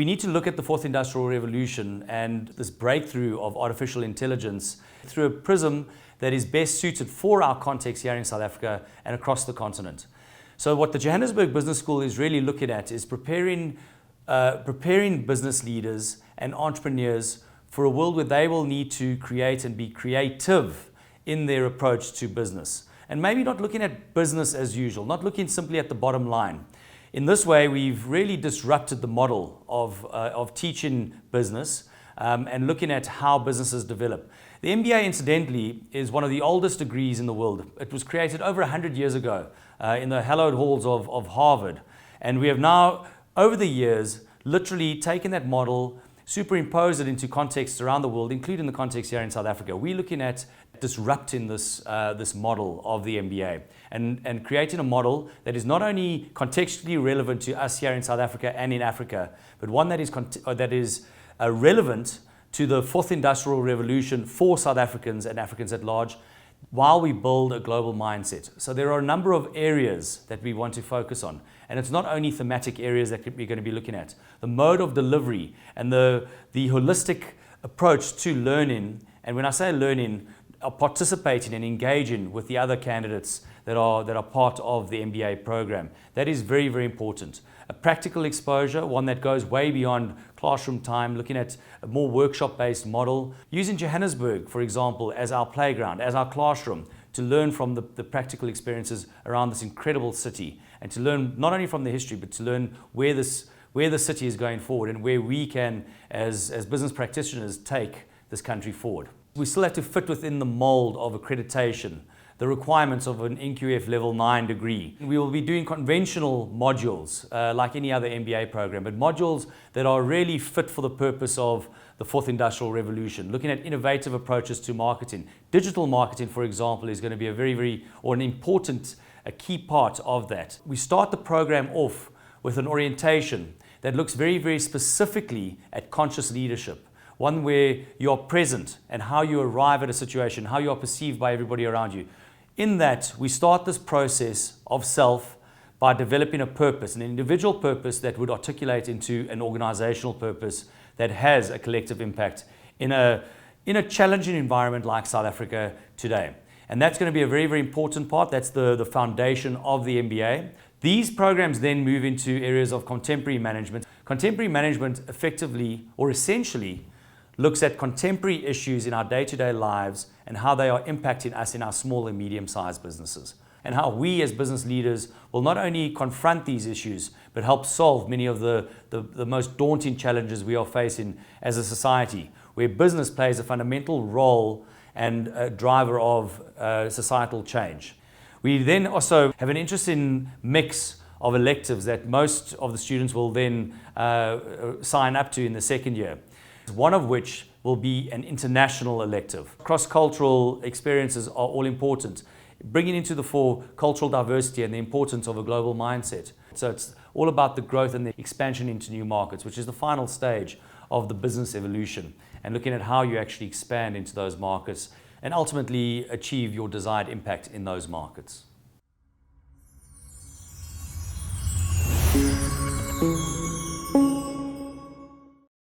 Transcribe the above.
We need to look at the fourth industrial revolution and this breakthrough of artificial intelligence through a prism that is best suited for our context here in South Africa and across the continent. So what the Johannesburg Business School is really looking at is preparing business leaders and entrepreneurs for a world where they will need to create and be creative in their approach to business. And maybe not looking at business as usual, not looking simply at the bottom line. In this way, we've really disrupted the model of teaching business and looking at how businesses develop. The MBA, incidentally, is one of the oldest degrees in the world. It was created over 100 years ago in the hallowed halls of Harvard. And we have now, over the years, literally taken that model, superimposed it into contexts around the world, including the context here in South Africa. We're looking at disrupting this model of the MBA and creating a model that is not only contextually relevant to us here in South Africa and in Africa, but one that is relevant to the fourth industrial revolution for South Africans and Africans at large, while we build a global mindset. So there are a number of areas that we want to focus on. And it's not only thematic areas that we're going to be looking at. The mode of delivery and the holistic approach to learning, and when I say learning, participating and engaging with the other candidates that are part of the MBA program. That is very, very important. A practical exposure, one that goes way beyond classroom time, looking at a more workshop-based model, using Johannesburg, for example, as our playground, as our classroom, to learn from the practical experiences around this incredible city, and to learn not only from the history, but to learn where the city is going forward and where we can, as business practitioners, take this country forward. We still have to fit within the mold of accreditation, the requirements of an NQF level 9 degree. We will be doing conventional modules like any other MBA program, but modules that are really fit for the purpose of the fourth industrial revolution, looking at innovative approaches to marketing. Digital marketing, for example, is going to be an important key part of that. We start the program off with an orientation that looks very, very specifically at conscious leadership. One where you are present and how you arrive at a situation, how you are perceived by everybody around you. In that, we start this process of self by developing a purpose, an individual purpose that would articulate into an organizational purpose that has a collective impact in a challenging environment like South Africa today. And that's going to be a very, very important part. That's the foundation of the MBA. These programs then move into areas of contemporary management. Contemporary management effectively, or essentially, looks at contemporary issues in our day-to-day lives and how they are impacting us in our small and medium-sized businesses. And how we as business leaders will not only confront these issues, but help solve many of the most daunting challenges we are facing as a society, where business plays a fundamental role and a driver of societal change. We then also have an interesting mix of electives that most of the students will then sign up to in the second year. One of which will be an international elective. Cross-cultural experiences are all important, bringing into the fore cultural diversity and the importance of a global mindset. So it's all about the growth and the expansion into new markets, which is the final stage of the business evolution, and looking at how you actually expand into those markets and ultimately achieve your desired impact in those markets.